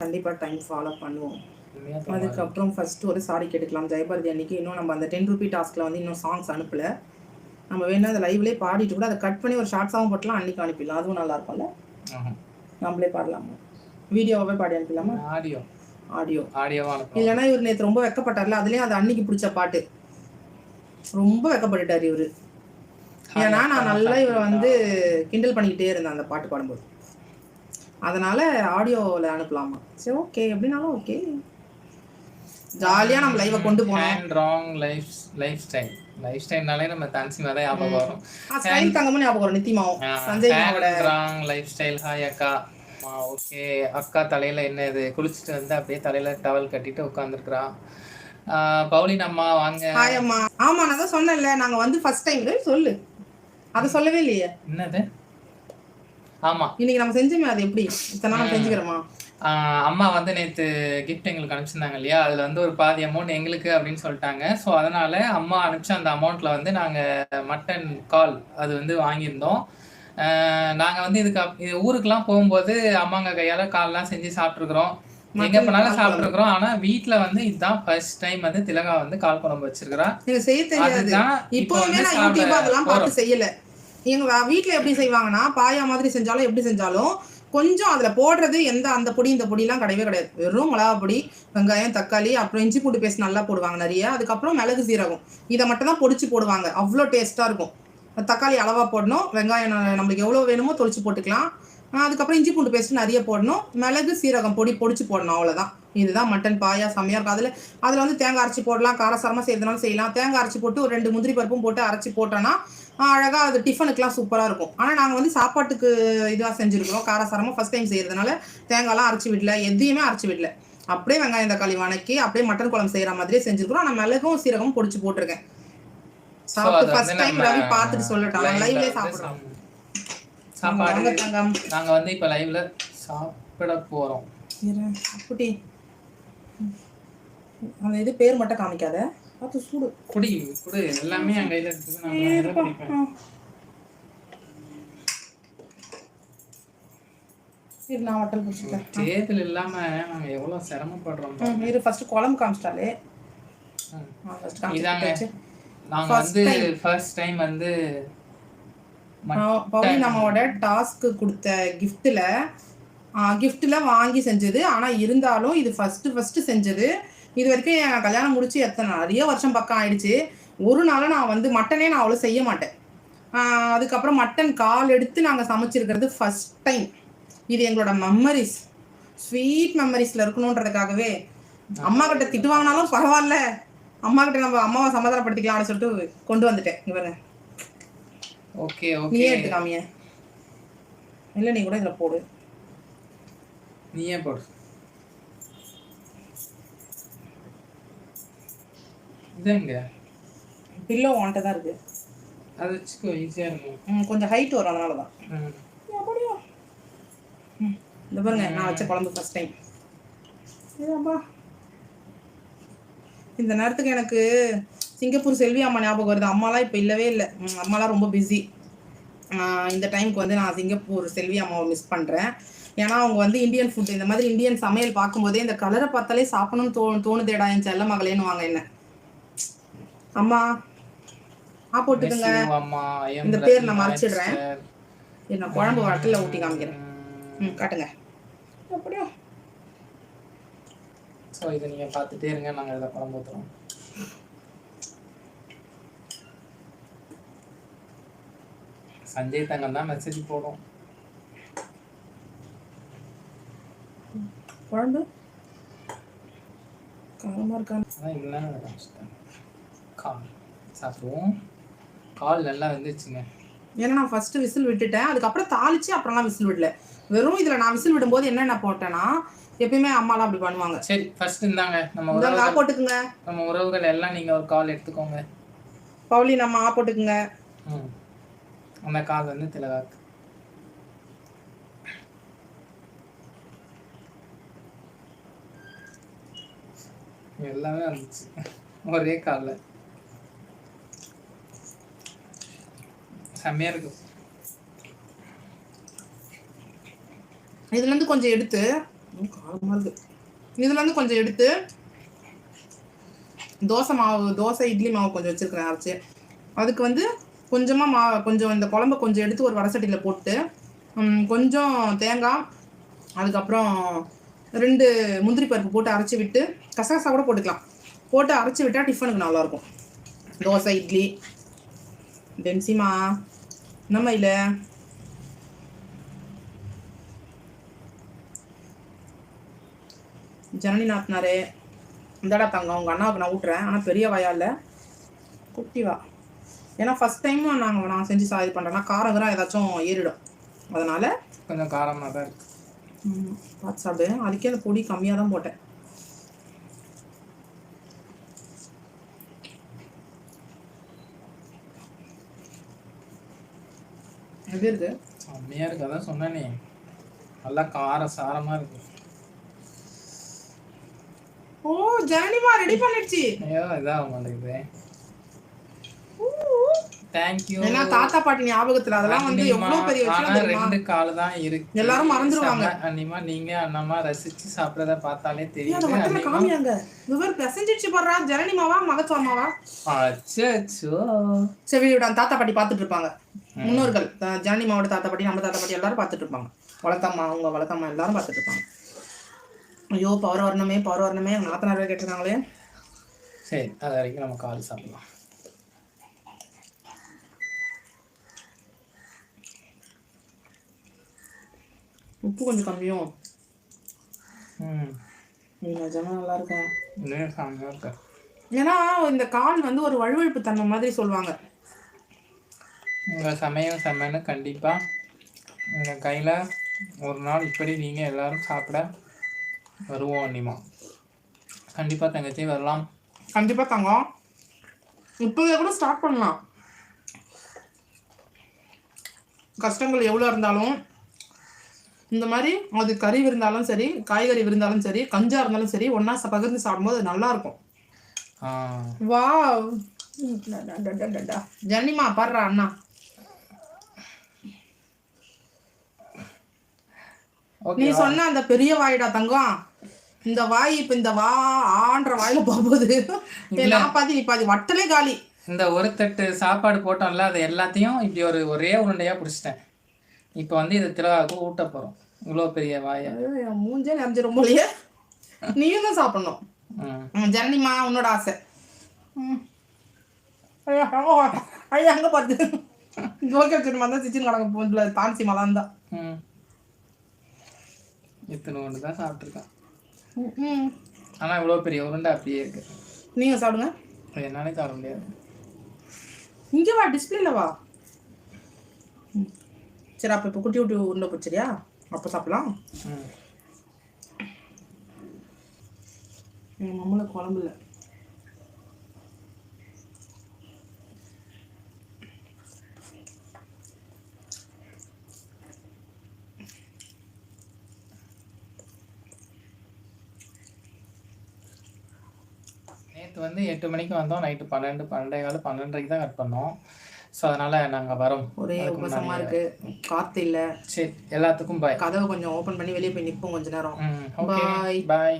கண்டிப்பாக time follow பண்ணுவோம். அதுக்கப்புறம் ஃபஸ்ட்டு ஒரு சாரி கேட்டுக்கலாம் ஜெயபாரதி அன்னைக்கு. இன்னும் நம்ம அந்த 10 ரூபி டாஸ்கில் வந்து இன்னும் சாங்ஸ் அனுப்பலை. நம்ம வேணால் அதை லைவ்லேயே பாடிட்டு கூட அதை கட் பண்ணி ஒரு ஷார்ட்ஸாகவும் போட்டலாம், அன்றைக்கி அனுப்பிடலாம். அதுவும் நல்லாயிருக்கும்ல. நம்மளே பாடலாமா? வீடியோவாகவே பாடி அனுப்பிடலாமா? ஆடியோவா இல்லைன்னா இவர் நேற்று ரொம்ப வெக்கப்பட்டார்ல, அதுலேயும் அது அன்னைக்கு பிடிச்ச பாட்டு. ரொம்ப வெக்கப்பட்டுட்டார் இவர். ஏன்னா நான் நல்லா இவரை வந்து கிண்டல் பண்ணிக்கிட்டே இருந்தேன் அந்த பாட்டு பாடும்போது. அதனால் ஆடியோவில் அனுப்பலாமா? சரி, ஓகே, எப்படினாலும் ஓகே. ஜாலியாக நம்ம லைவை கொண்டு போனோம். லைஃப் ஸ்டைல்னாலே நம்ம தான்சி மேலே ஞாபகம் வரும். ஸ்டைல் தங்கமும் ஞாபகம் வரும், நித்திமாவும். சஞ்சய் மாவோட லைஃப் ஸ்டைல். ஹாய் அக்கா. ஓகே அக்கா தலையில் என்ன இது குளிச்சுட்டு வந்து அப்படியே தலையில் டவல் கட்டிட்டு உட்காந்துருக்குறா. பவுலின் அம்மா வாங்க. ஹாய் அம்மா. ஆமாம், நான் தான் சொன்னேன்ல, நாங்கள் வந்து ஃபர்ஸ்ட் டைம். சொல்லு, அதை சொல்லவே இல்லையே. என்னது? ஆமாம், இன்னைக்கு நம்ம செஞ்சோமே, அது எப்படி இத்தனை நாள் செஞ்சுக்கிறோமா? அம்மா வந்து நேற்று கிஃப்ட் எங்களுக்கு அனுப்பிச்சிருந்தாங்க இல்லையா, அதில் வந்து ஒரு பாதி அமௌண்ட் எங்களுக்கு அப்படின்னு சொல்லிட்டாங்க. ஸோ அதனால் அம்மா அனுப்பிச்ச அந்த அமௌண்ட்டில் வந்து நாங்கள் மட்டன் கால் அது வந்து வாங்கியிருந்தோம். நாங்கள் வந்து இது ஊருக்கெலாம் போகும்போது அம்மாங்க கையால் கால்லாம் செஞ்சு சாப்பிட்ருக்குறோம், எங்கே போனாலும் சாப்பிட்ருக்குறோம். ஆனால் வீட்டில் வந்து இதுதான் ஃபர்ஸ்ட் டைம் வந்து திலகா வந்து கால் குழம்பு வச்சிருக்கிறா. அதுதான் இப்போ வந்து செய்யலை. எங்கள் வீட்டில் எப்படி செய்வாங்கன்னா, பாயா மாதிரி செஞ்சாலும் எப்படி செஞ்சாலும் கொஞ்சம் அதில் போடுறது அந்த பொடி இந்த பொடியெலாம் கிடையவே கிடையாது. வெறும் மிளகா பொடி, வெங்காயம், தக்காளி, அப்புறம் இஞ்சி பூண்டு பேஸ்ட் நல்லா போடுவாங்க நிறைய. அதுக்கப்புறம் மிளகு சீரகம், இதை மட்டும் தான் பொடிச்சு போடுவாங்க. அவ்வளோ டேஸ்ட்டாக இருக்கும். தக்காளி அளவாக போடணும், வெங்காயம் நம்மளுக்கு எவ்வளோ வேணுமோ தொளிச்சு போட்டுக்கலாம். அதுக்கப்புறம் இஞ்சி பூண்டு பேஸ்ட் நிறைய போடணும், மிளகு சீரகம் பொடிச்சு போடணும், அவ்வளோதான். இதுதான் மட்டன் பாயா, செம்மையாக இருக்கும். அதில் வந்து தேங்காய் அரைச்சி போடலாம், காரசாரமாக செய்யறதுனாலும் செய்யலாம். தேங்காய் அரைச்சி போட்டு ஒரு 2 முந்திரி பருப்பும் போட்டு அரைச்சி போட்டோன்னா அழகாக அது டிஃபனுக்குலாம் சூப்பராக இருக்கும். ஆனால் நாங்கள் வந்து சாப்பாட்டுக்கு இதாக செஞ்சுருக்கிறோம், காரசாரமாக ஃபஸ்ட் டைம் செய்கிறதுனால தேங்காய்லாம் அரைச்சி விடல, எதையுமே அரைச்சி விடல. அப்படியே வெங்காயம் தக்காளி வணக்கி அப்படியே மட்டன் குழம்பு செய்கிற மாதிரியே செஞ்சுருக்கிறோம். ஆனால் மிளகும் சீரகமும் பொடிச்சு போட்டிருக்கேன். சாப்பிட்டு ஃபர்ஸ்ட் டைம் ரவி பார்த்துட்டு சொல்லட்டாங்க, லைவ்லேயே சாப்பிட்றோம். சாப்பாடு நாங்கள் வந்து இப்போ லைவ்ல சாப்பிட போகிறோம். குட்டி அந்த இது பேர் மட்டும் காமிக்காத, அது சூடு. குடி எல்லாமே என் கையில் இருக்குது. நான் ஹோட்டல் பிடிச்சிட்டேன். டேபிள் இல்லாமல் நாங்கள் எவ்வளோ சிரமப்படுறோம். இது ஃபர்ஸ்ட் குழம்பு காமிச்சிட்டாலே. இதாங்க நாங்கள் வந்து ஃபர்ஸ்ட் டைம் வந்து பவுலின் அம்மாவோட டாஸ்க்கு கொடுத்த கிஃப்ட்டில் வாங்கி செஞ்சது. ஆனால் இருந்தாலும் இது ஃபஸ்ட்டு செஞ்சது. இது வரைக்கும் என் கல்யாணம் முடிச்சு நிறைய வருஷம் பக்கம் ஆயிடுச்சு. ஒரு நாளும் நான் வந்து மட்டனே நான் அவ்வளோ செய்ய மாட்டேன். அதுக்கப்புறம் மட்டன் கால் எடுத்து நாங்கள் சமைச்சிருக்கிறது ஃபஸ்ட் டைம். இது எங்களோட மெமரிஸ், ஸ்வீட் மெமரிஸில் இருக்கணுன்றதுக்காகவே அம்மா கிட்ட திட்டு வாங்கினாலும் பரவாயில்ல, அம்மா கிட்ட நம்ம அம்மாவை சமாதானப்படுத்திக்கலாம்னு சொல்லிட்டு கொண்டு வந்துட்டேன். இவங்க ஓகே நீயே எடுத்துக்காமிய, இல்லை நீ கூட இதில் போடு. நீயே போடு. இதுங்க பில்லோ வாண்ட தான் இருக்கு, அது வச்சுக்கோ, ஈஸியாக இருக்கும். கொஞ்சம் ஹைட் வரும், அதனால தான். இந்த பாருங்க, நான் வச்ச குழம்பு ஃபர்ஸ்ட் டைம். இந்த நேரத்துக்கு எனக்கு சிங்கப்பூர் செல்வி அம்மா ஞாபகம் வருது. அம்மாலாம் இப்போ இல்லவே இல்லை, அம்மாலாம் ரொம்ப பிஸி. இந்த டைமுக்கு வந்து நான் சிங்கப்பூர் செல்வி அம்மாவை மிஸ் பண்ணுறேன். ஏன்னா அவங்க வந்து இந்தியன் ஃபுட், இந்த மாதிரி இந்தியன் சமையல் பார்க்கும்போதே இந்த கலரை பார்த்தாலே சாப்பிடணும்னு தோணுதேடா என் செல்ல மகளேன்னு வாங்க என்ன. அம்மா போட்டுக்குங்க, இந்த பேர் நான் மறைச்சிடுறேன். நான் குழம்பு வடக்கில் ஊட்டி காமிக்கிறேன். காட்டுங்க அப்படியா. ஸோ இதை நீங்கள் பார்த்துட்டே இருங்க, நாங்கள் இதில் குழம்பு ஊற்றுறோம். சஞ்சய் தங்கம் தான் மெசேஜ் போடும். குழம்பு காரமாக இருக்காங்க. அதான் இல்லைன்னு கால் சாப்பிடுவோம். கால் நல்லா வந்துச்சுங்க. ஏன்னா நான் ஃபர்ஸ்ட் விசில் விட்டுட்டேன், அதுக்கப்புறம் தாளிச்சு அப்புறம்லாம் விசில் விடல. வெறும் இதில் நான் விசில் விடும்போது என்னென்ன போட்டேன்னா, எப்பயுமே அம்மாலாம் அப்படி பண்ணுவாங்க. சரி ஃபர்ஸ்ட் இருந்தாங்க நம்ம போட்டுக்குங்க, நம்ம உறவுகள் எல்லாம் நீங்கள் ஒரு கால் எடுத்துக்கோங்க. பவுலி நம்ம போட்டுக்குங்க. அந்த கால் வந்து திலகாக்கு. எல்லாமே வந்துச்சு ஒரே காலில். செம்மையாக இருக்கும். இதுலேருந்து கொஞ்சம் எடுத்து காரமா இருக்கு. இதுல இருந்து கொஞ்சம் எடுத்து தோசை மாவு, தோசை இட்லி மாவு கொஞ்சம் வச்சிருக்கிறேன் அரைச்சி. அதுக்கு வந்து கொஞ்சமாக கொஞ்சம் இந்த குழம்பு கொஞ்சம் எடுத்து ஒரு வடசட்டியில் போட்டு கொஞ்சம் தேங்காய், அதுக்கப்புறம் 2 முந்திரி பருப்பு போட்டு அரைச்சி விட்டு, கசகசா கூட போட்டுக்கலாம், போட்டு அரைச்சி விட்டால் டிஃபனுக்கு நல்லாயிருக்கும். தோசை இட்லி. டென்சிமா நம்ம இல்லை ஜனனி நாத்தினாரே இந்தடா தங்கம், உங்கள் அண்ணாவுக்கு நான் ஊட்டுறேன். ஆனால் பெரிய வாயா இல்லை, குட்டி வா. ஏன்னா ஃபஸ்ட் டைம் நான் செஞ்சு இது பண்ணுறேன்னா காரங்கரம் ஏதாச்சும் ஏறிடும், அதனால் கொஞ்சம் காரமாக தான் இருக்கு. பார்த்து சாப்பிடு. அதுக்கே அந்த பொடி கம்மியாக தான் போட்டேன். எப்படி இருக்கு? செம்மையாக இருக்கு. அதான் சொன்னேனே, நல்லா கார சாரமாக இருக்கு. ஓ ஜனனிமா ரெடி பண்ணிடுச்சு. ஐயோ இதாக மாட்டேங்குது. தேங்க்யூ. ஏன்னா தாத்தா பாட்டி ஞாபகத்துல அதெல்லாம் வந்து எவ்வளவு பெரிய விஷயம் தெரியுமா? 2 கால் தான் இருக்கு, எல்லாரும் மறந்துடுவாங்க. அண்ணிமா நீங்க அண்ணாமா ரசிச்சு சாப்பிடறத பார்த்தாலே தெரியும். காமியாங்க இவர் பெசஞ்சிடுச்சு போடுறா. ஜனனிமாவா மகத்துவமாவா? அச்சோ சரி விட தாத்தா பாட்டி பார்த்துட்டு இருப்பாங்க. முன்னோர்கள் ஜனனிமாவோட தாத்தா பாட்டி, நம்ம தாத்தா பாட்டி எல்லாரும் பார்த்துட்டு இருப்பாங்க. வளர்த்தம்மா, அவங்க வளர்த்தம்மா எல்லாரும் பார்த்துட்டு இருப்பாங்க. ஐயோ பவர் வரணுமே, பவர் வரணுமே. அவங்க நாத்தனாரே கேட்டிருக்காங்களே. சரி, அது வரைக்கும் நம்ம கால் சாப்பிடலாம். உப்பு கொஞ்சம் கம்மியும். நிஜமா நல்லா இருக்கேன். இருக்கேன். ஏன்னா இந்த கால் வந்து ஒரு வழுவழுப்பு தன்மை மாதிரி சொல்லுவாங்க. உங்கள் சமையல் செம்மன்னு கண்டிப்பாக உங்கள் கையில் ஒரு நாள் இப்படி நீங்கள் எல்லோரும் சாப்பிட வருவோம் அண்ணிமா. கண்டிப்பாக தங்கச்சி வரலாம். கண்டிப்பாக தங்கம், இப்போவே கூட ஸ்டார்ட் பண்ணலாம். கஷ்டங்கள் எவ்வளோ இருந்தாலும் இந்த மாதிரி அது கறி இருந்தாலும் சரி, காய்கறி இருந்தாலும் சரி, கஞ்சா இருந்தாலும் சரி, ஒன்றா பகிர்ந்து சாப்பிடும்போது அது நல்லா இருக்கும். வா ஜனிமா பாடுறா அண்ணா. நீ சொன்ன அந்த பெரிய வாயிடா தங்கம், இந்த வாய் இப்ப இந்த வா ஆன்ற வாயில போகுது. நான் பாதி நீ பாதி வட்டலே காலி. இந்த ஒரு தட்டு சாப்பாடு போட்டோம்ல, அது எல்லாத்தையும் இப்படி ஒரே உருண்டையா பிடிச்சிட்டேன். இப்போ வந்து இதை திலகாவுக்கு ஊட்ட போறோம். இவ்வளோ பெரிய வாயை மூஞ்சே நிறைஞ்சிரும் போலயே. நீயும் தான் சாப்பிடணும். ஜனனிமா உன்னோட ஆசை. ஐயா அங்க பார்த்து ஜோக்கி வச்சுட்டு வந்தா சிச்சின் கடங்க போல தான்சி மலான் தான். இத்தனை ஒன்று தான் சாப்பிட்ருக்கேன். ஆனால் இவ்வளோ பெரிய உருண்டை அப்படியே இருக்கு. நீங்க சாப்பிடுங்க. என்னாலே சாப்பிட முடியாது. இங்கே வா, டிஸ்பிளேல வா. சரி அப்போ இப்போ குட்டி குட்டி உருண்டை பிடிச்சிரியா, அப்போ சாப்பிடலாம். எங்கள் மம்மளை குழம்புல நேற்று வந்து 8 மணிக்கு வந்தோம், நைட்டு 12, 12:15, 12:30 தான் கட் பண்ணோம். ஸோ அதனால் நாங்கள் வரோம். ஒரே உபசமாக இருக்குது, காற்று இல்லை. சரி, எல்லாத்துக்கும் பாய். கதவை கொஞ்சம் ஓப்பன் பண்ணி வெளியே போய் நிற்போம் கொஞ்ச நேரம். பாய் பாய்.